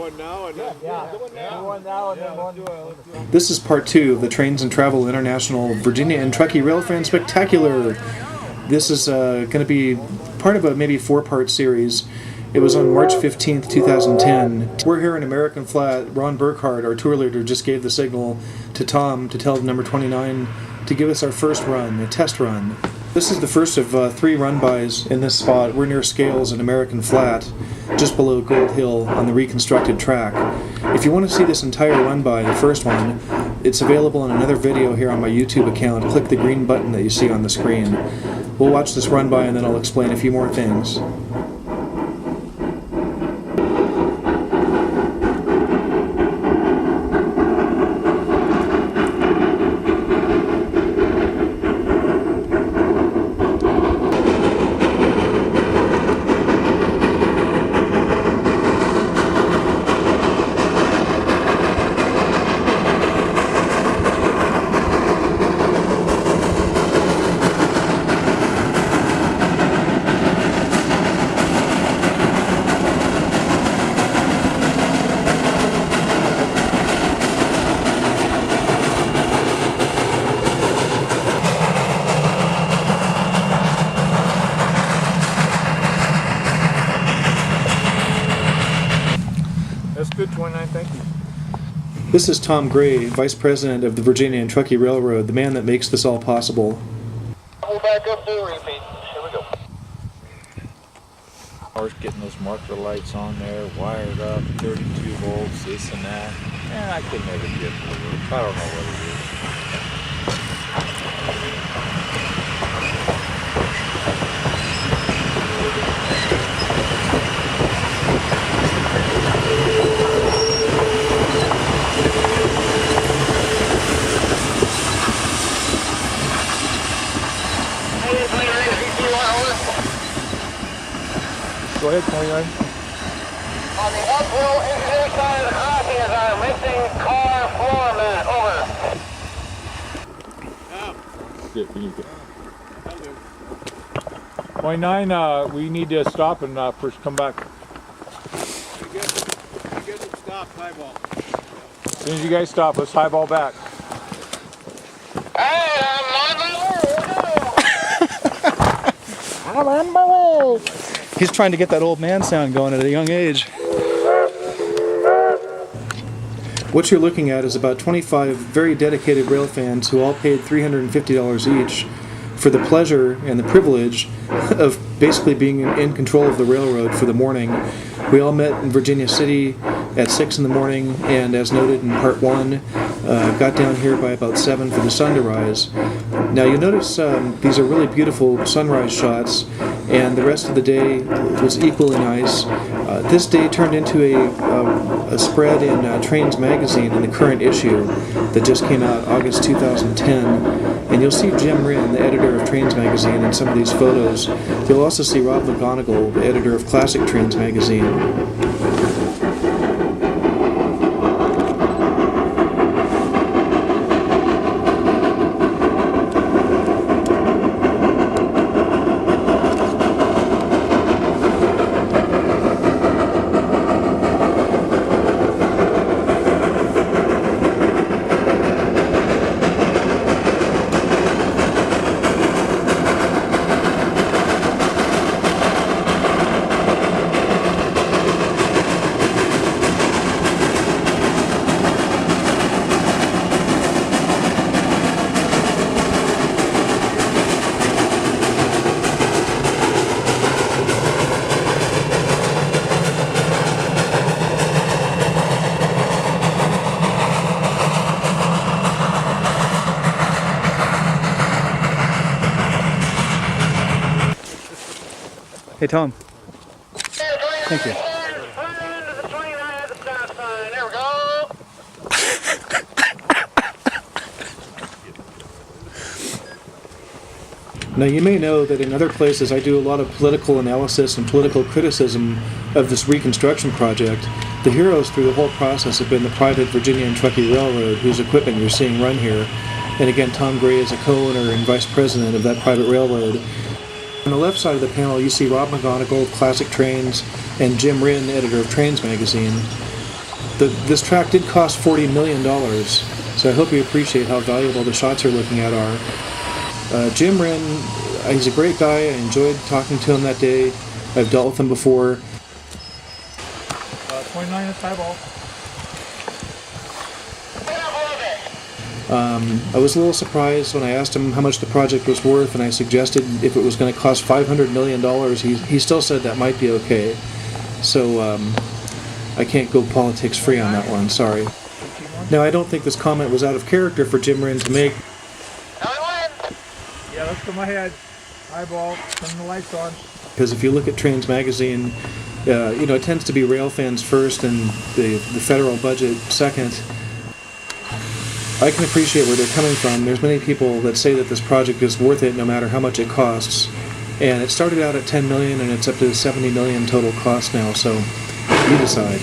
one now and then. Do one now and then one. This is part 2 of the Trains and Travel International Virginia and Truckee Railfan Spectacular. This is going to be part of a maybe 4-part series. It was on March 15th, 2010. We're here in American Flat. Ron Burkhardt, our tour leader, just gave the signal to Tom to tell number 29 to give us our first run, a test run. This is the first of 3 run-bys in this spot. We're near Scales in American Flat, just below Gold Hill on the reconstructed track. If you want to see this entire run-by, the first one, it's available in another video here on my YouTube account. Click the green button that you see on the screen. We'll watch this run-by and then I'll explain a few more things. That's good, 29, thank you. This is Tom Gray, Vice President of the Virginia and Truckee Railroad, the man that makes this all possible. We'll back up to repeat. Here we go. Ours getting those marker lights on there, wired up, 32 volts, this and that. And I could never get it to work. I don't know what it is. Go ahead, 29. On the uphill engineer side of the crossing is our missing car floor mat. Over. Good, you go. 29, we need to stop and first come back. Get them stopped, highball. As soon as you guys stop, let's highball back. Hey, I'm on my way. I'm on my way. He's trying to get that old man sound going at a young age. What you're looking at is about 25 very dedicated rail fans who all paid $350 each for the pleasure and the privilege of basically being in control of the railroad for the morning. We all met in Virginia City at 6 in the morning, and as noted in part 1, got down here by about 7 for the sun to rise. Now you'll notice these are really beautiful sunrise shots, and the rest of the day was equally nice. This day turned into a spread in Trains magazine in the current issue that just came out August 2010, and you'll see Jim Wren, the editor of Trains magazine, in some of these photos. You'll also see Rob McGonigal, the editor of Classic Trains magazine. Hey, Tom. Thank you. There we go. Now you may know that in other places I do a lot of political analysis and political criticism of this reconstruction project. The heroes through the whole process have been the private Virginia and Truckee Railroad, whose equipment you're seeing run here. And again, Tom Gray is a co-owner and vice president of that private railroad. On the left side of the panel you see Rob McGonigal of Classic Trains and Jim Wren, editor of Trains magazine. this track did cost $40 million, so I hope you appreciate how valuable the shots you're looking at are. Jim Wren, he's a great guy. I enjoyed talking to him that day. I've dealt with him before. 29 is highball. I was a little surprised when I asked him how much the project was worth, and I suggested if it was going to cost $500 million, he still said that might be okay. So I can't go politics free on that one, sorry. Now, I don't think this comment was out of character for Jim Wren to make. Yeah, let's go ahead. Eyeball, turn the lights on. Because if you look at Trains Magazine, it tends to be Railfans first and the federal budget second. I can appreciate where they're coming from. There's many people that say that this project is worth it no matter how much it costs. And it started out at $10 million and it's up to $70 million total cost now, so you decide.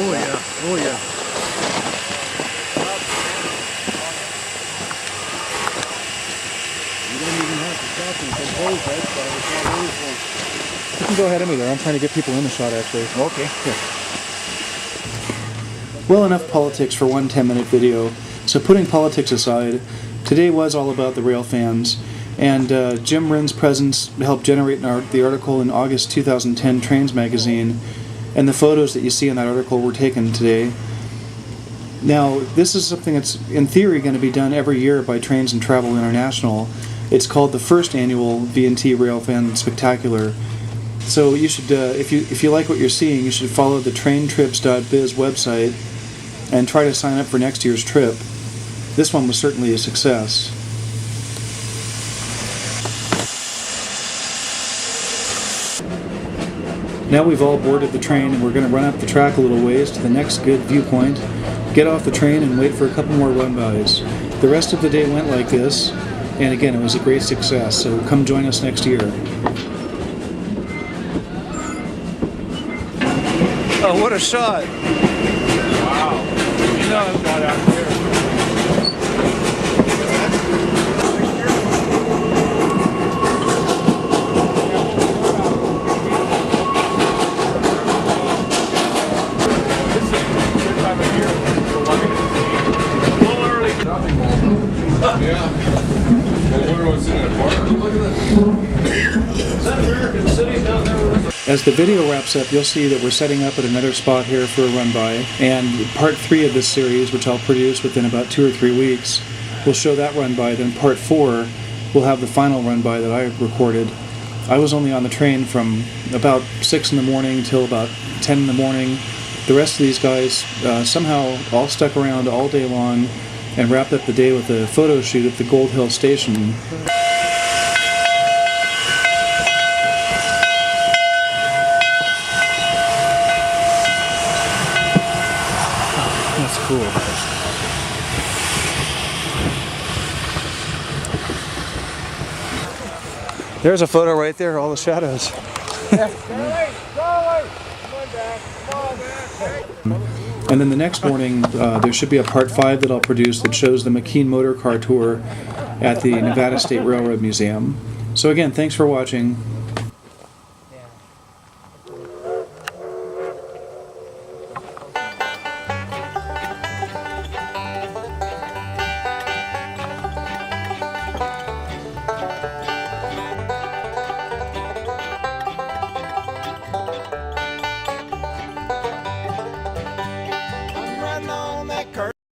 Oh yeah, oh yeah. You don't even have to stop and compose that, but it's not really for. You can go ahead of me there. I'm trying to get people in the shot, actually. Okay. Here. Well, enough politics for one 10-minute video. So putting politics aside, today was all about the Railfans, and Jim Wren's presence helped generate the article in August 2010 Trains Magazine, and the photos that you see in that article were taken today. Now, this is something that's in theory going to be done every year by Trains and Travel International. It's called the first annual V&T Railfan Spectacular. So you should, if you like what you're seeing, you should follow the traintrips.biz website and try to sign up for next year's trip. This one was certainly a success. Now we've all boarded the train and we're going to run up the track a little ways to the next good viewpoint, get off the train and wait for a couple more run-bys. The rest of the day went like this, and again it was a great success, so come join us next year. Oh, what a shot! Wow. You know, I've got out there. As the video wraps up, you'll see that we're setting up at another spot here for a run-by, and part 3 of this series, which I'll produce within about 2 or 3 weeks, will show that run-by. Then part 4 will have the final run-by that I recorded. I was only on the train from about 6 in the morning till about 10 in the morning. The rest of these guys somehow all stuck around all day long and wrapped up the day with a photo shoot at the Gold Hill Station. That's cool. There's a photo right there, all the shadows. Go away! And then the next morning, there should be a part 5 that I'll produce that shows the McKean Motor Car Tour at the Nevada State Railroad Museum. So again, thanks for watching.